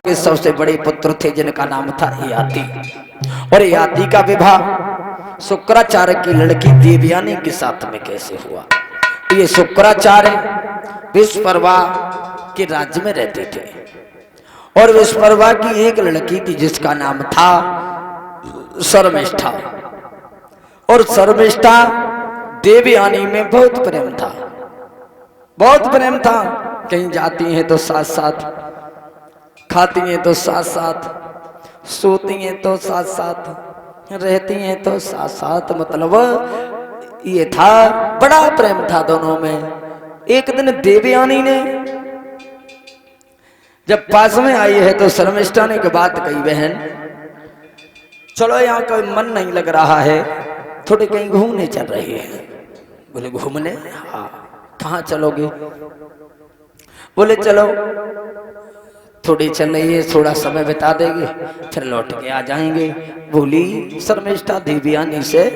के सबसे बड़े पुत्र थे जिनका नाम था ययाति। और ययाति का विवाह शुक्राचार्य की लड़की देवयानी के साथ में कैसे हुआ? ये शुक्राचार्य विश्वपर्वा के राज्य में रहते थे और विश्वपर्वा की एक लड़की थी जिसका नाम था शर्मिष्ठा। और शर्मिष्ठा देवयानी में बहुत प्रेम था, बहुत प्रेम था। कहीं जाती हैं तो साथ साथ, खाती हैं तो साथ साथ, सोती हैं तो साथ साथ, रहती हैं तो साथ साथ, मतलब ये था, बड़ा प्रेम था दोनों में। एक दिन देवयानी ने जब पास में आई है तो शर्मिष्ठा ने एक बात कही, बहन चलो यहाँ कोई मन नहीं लग रहा है, थोड़े कहीं घूमने चल रही है। बोले घूमने? हाँ। कहाँ चलोगे? बोले चलो थोड़ी चल रही है, थोड़ा समय बिता देंगे फिर लौट के आ जाएंगे। बोली शर्मिष्ठा देवयानी से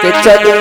कि चलो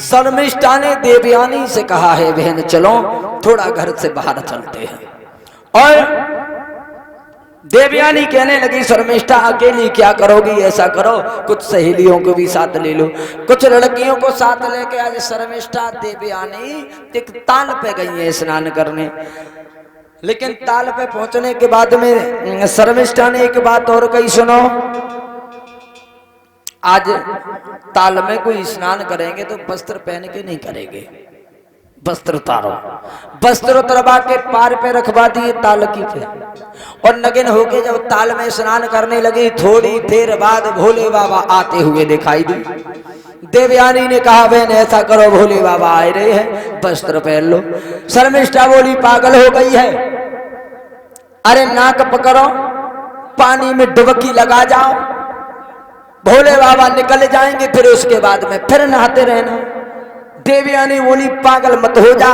शर्मिष्ठा ने देवयानी से कहा है, बहन चलो थोड़ा घर से बाहर चलते हैं। और देवयानी कहने लगी शर्मिष्ठा अकेली क्या करोगी, ऐसा करो कुछ सहेलियों को भी साथ ले लो, कुछ लड़कियों को साथ लेके आज शर्मिष्ठा देवयानी एक ताल पे गई है स्नान करने। लेकिन ताल पे पहुंचने के बाद में शर्मिष्ठा ने एक बात और कही, सुनो आज ताल में कोई स्नान करेंगे तो वस्त्र पहन के नहीं करेंगे, वस्त्र उतारो। वस्त्र उतरवा के पार पे रखवा दिए ताल की पे, और नगिन होके जब ताल में स्नान करने लगी थोड़ी देर बाद भोले बाबा आते हुए दिखाई दी। देवयानी ने कहा बहन ऐसा करो भोले बाबा आ रहे हैं, वस्त्र पहन लो। शर्मिष्ठा बोली पागल हो गई है, अरे नाक पकड़ो पानी में डुबकी लगा जाओ, भोले बाबा निकल जाएंगे फिर उसके बाद में फिर नहाते रहना। देवयानी बोली पागल मत हो जा,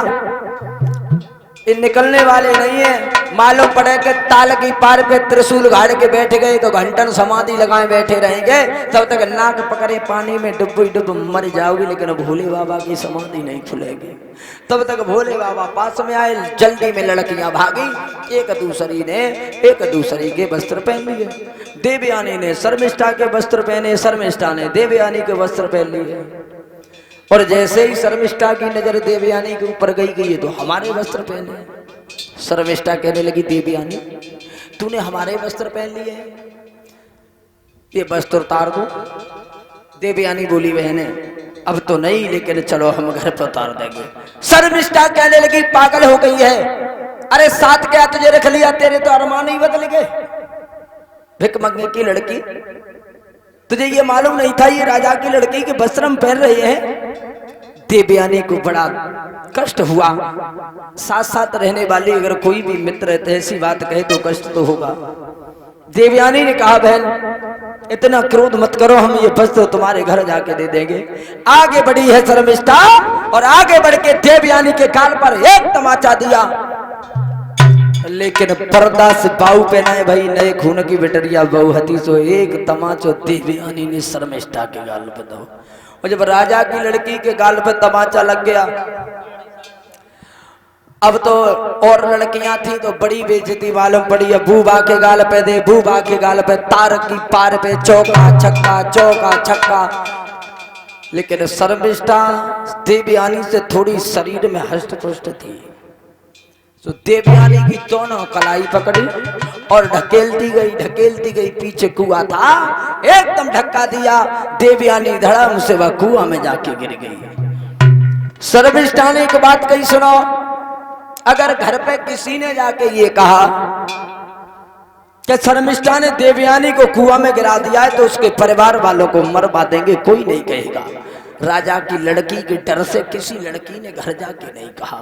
ये निकलने वाले नहीं है। मालूम पड़े कि ताल की पार पे त्रिशूल गाड़ के बैठ गए तो घंटन समाधि लगाए बैठे रहेंगे, तब तक नाक पकड़े पानी में डुब मर जाओगी, लेकिन भोले बाबा की समाधि नहीं खुलेगी। तब तक भोले बाबा पास में आए, जल्दी में लड़कियां भागी, एक दूसरी के वस्त्र पहन लिए। देवयानी ने शर्मिष्ठा के वस्त्र पहने, शर्मिष्ठा ने देवयानी के वस्त्र पहन लिए। और जैसे ही शर्मिष्ठा की नजर देवयानी के ऊपर गई तो हमारे वस्त्र पहने। शर्मिष्ठा कहने लगी देवयानी तूने हमारे वस्त्र पहन लिए, ये वस्त्र उतार दो। देवयानी बोली बहने अब तो नहीं, लेकिन चलो हम घर पर उतार देंगे। शर्मिष्ठा कहने लगी पागल हो गई है, अरे साथ क्या तुझे रख लिया, तेरे तो अरमान ही बदल गए। भिख मंगे की लड़की, तुझे ये मालूम नहीं था ये राजा की लड़की के वस्त्र हम पहन रहे हैं। देवयानी को बड़ा कष्ट हुआ, साथ साथ रहने वाली अगर कोई भी मित्र ऐसी बात कहे तो कष्ट तो होगा। देवयानी ने कहा बहन इतना क्रोध मत करो, हम ये वस्त्र तुम्हारे घर जाके दे देंगे। आगे बढ़ी है शर्मिष्ठा और आगे बढ़ के देवयानी के कान पर एक तमाचा दिया, लेकिन पर्दा से बाऊ पहनाए भाई, नए खून की बिटरिया बहू हती सो एक तमाचो देवयानी ने शर्मिष्ठा के गाल पे दो। और जब राजा की लड़की के गाल पे तमाचा लग गया, अब तो और लड़कियां थी तो बड़ी बेइज्जती मालूम पड़ी। अब बूबा के गाल पे दे, बूबा के गाल पे, तार की पार पे चौका छक्का चौका छक्का। लेकिन शर्मिष्ठा देवयानी से थोड़ी शरीर में हष्ट पुष्ट थी, तो देवयानी की दोनों कलाई पकड़ी और ढकेलती गई पीछे कुआं था, एकदम धक्का दिया, देवयानी धड़ाम से वह कुआं में जाके गिर गई। शर्मिष्ठा ने एक बात कही, सुनो, अगर घर पे किसी ने जाके ये कहा कि शर्मिष्ठा ने देवयानी को कुआं में गिरा दिया है तो उसके परिवार वालों को मरवा देंगे, कोई नहीं कहेगा। राजा की लड़की के डर से किसी लड़की ने घर जाके नहीं कहा।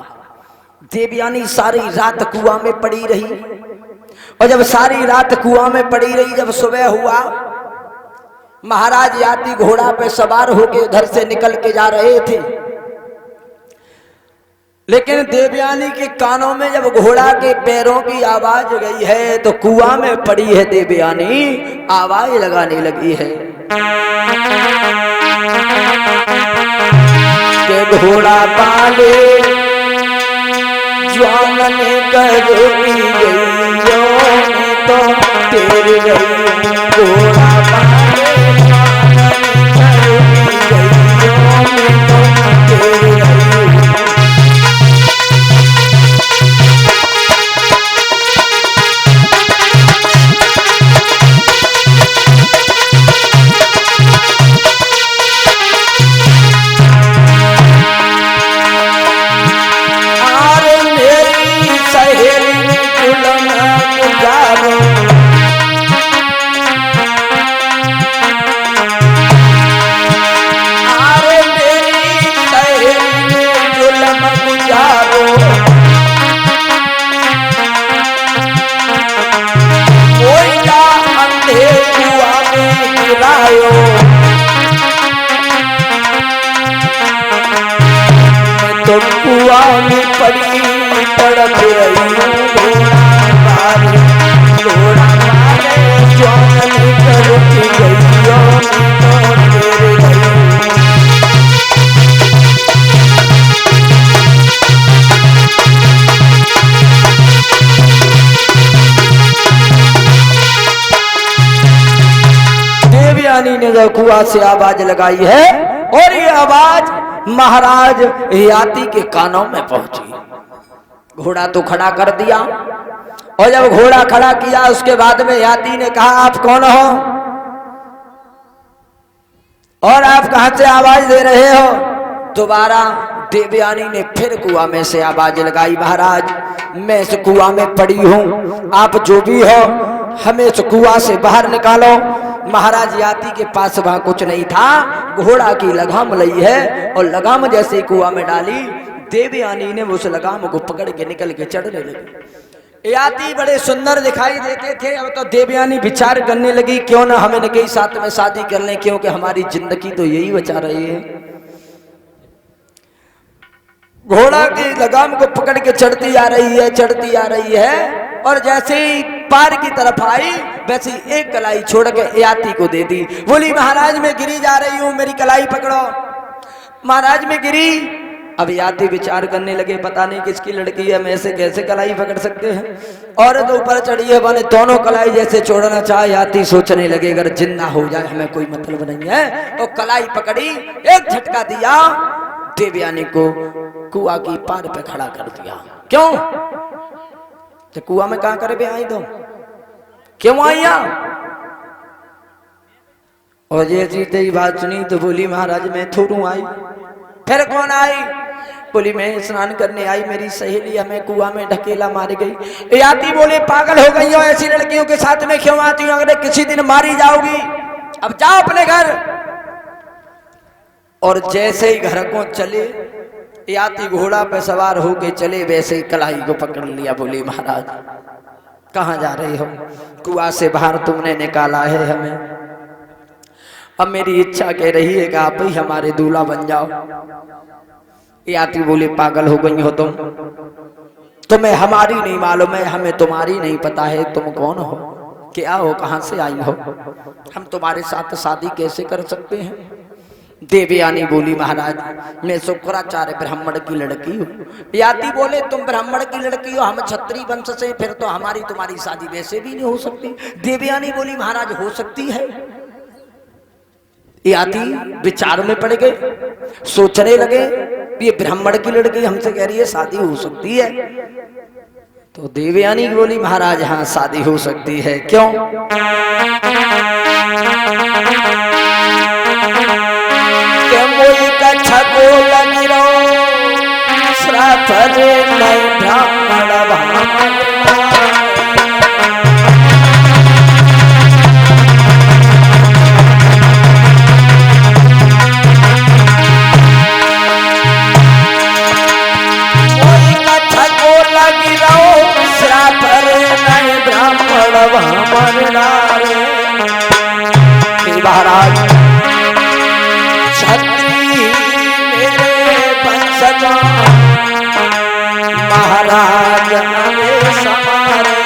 देवयानी सारी रात कुआं में पड़ी रही, और जब सारी रात कुआं में पड़ी रही, जब सुबह हुआ, महाराज याती घोड़ा पे सवार होके उधर से निकल के जा रहे थे, लेकिन देवयानी के कानों में जब घोड़ा के पैरों की आवाज गई है तो कुआं में पड़ी है देवयानी, आवाज लगाने लगी है कि घोड़ा पाले ज्वान करोगी गई तो तेरे गई, घोड़ा पाले करोगी गई तो तेरे गई। तो कुआं में पड़ी तड़प रही घोड़ा मारे ज्वान करोगी गई तो तेरे गई। देवयानी ने जब कुआं से आवाज लगाई है और ये आवाज महाराज याती के कानों में पहुंची। घोड़ा तो खड़ा कर दिया, और जब घोड़ा खड़ा किया उसके बाद में याती ने कहा, आप कौन हो और आप कहां से आवाज दे रहे हो? दोबारा देवयानी ने फिर कुआं में से आवाज लगाई, महाराज मैं इस कुआं में पड़ी हूं, आप जो भी हो हमें इस कुआं से बाहर निकालो। महाराज याती के पास वहां कुछ नहीं था, घोड़ा की लगाम लई है, और लगाम जैसे कुआं में डाली, देवयानी ने उस लगाम को पकड़ के निकल के चढ़ने लगी। याती बड़े सुंदर दिखाई देते थे। अब तो देवयानी विचार करने लगी, क्यों ना हम इनके साथ में शादी कर लें, क्योंकि हमारी जिंदगी तो यही बचा रही है। घोड़ा की लगाम को पकड़ के चढ़ती आ रही है, चढ़ती आ रही है, और जैसे ही पार की तरफ आई वैसे एक कलाई छोड़ के याती को दे दी। बोली, महाराज मैं गिरी जा रही हूं, मेरी कलाई पकड़ो। महाराज में गिरी। अब याती विचार करने लगे, पता नहीं किसकी लड़की है, मैं ऐसे कैसे कलाई पकड़ सकते हैं। औरत ऊपर चढ़ी है, मैंने दोनों कलाई जैसे छोड़ना चाहे। याती सोचने लगे, अगर जिंदा हो जाए हमें कोई मतलब नहीं है। और कलाई पकड़ी, एक झटका दिया, देवयानी को कुआं की पार पे खड़ा कर दिया। क्यों? तो कुआं में कहां करे आई दो, क्यों आई? और ये जीते ही बात सुनी तो बोली, महाराज मैं थोड़ू आई। फिर कौन आई? बोली, मैं स्नान करने आई, मेरी सहेली हमें कुआं में ढकेला मारी गई। याती बोले, पागल हो गई हो, ऐसी लड़कियों के साथ में क्यों आती हो? अगर किसी दिन मारी जाओगी, अब जाओ अपने घर। और जैसे ही घर को चले, याती घोड़ा पे सवार होके चले, वैसे ही कलाई को पकड़ लिया। बोली, महाराज कहाँ जा रहे हो? कुआं से बाहर तुमने निकाला है हमें, अब मेरी इच्छा कह रही है कि आप ही हमारे दूल्हा बन जाओ। याती बोले, पागल हो गई हो तुम, तुम्हें हमारी नहीं मालूम है, हमें तुम्हारी नहीं पता है, तुम कौन हो, क्या हो, कहां से आई हो, हम तुम्हारे साथ शादी कैसे कर सकते हैं? देवयानी बोली, महाराज मैं शुक्राचार्य ब्राह्मण की लड़की हूँ। याती बोले, तुम ब्राह्मण की लड़की हो, हम क्षत्रिय वंश से, फिर तो हमारी तुम्हारी शादी वैसे भी नहीं हो सकती। देवयानी बोली, महाराज हो सकती है। याती विचार में पड़ गए, सोचने लगे, ये ब्राह्मण की लड़की हमसे कह रही है शादी हो सकती है। तो देवयानी बोली, महाराज हाँ शादी हो सकती है। क्यों? ब्राह्मण महाराज छत्री मेरे वंशज महाराज हमें समारे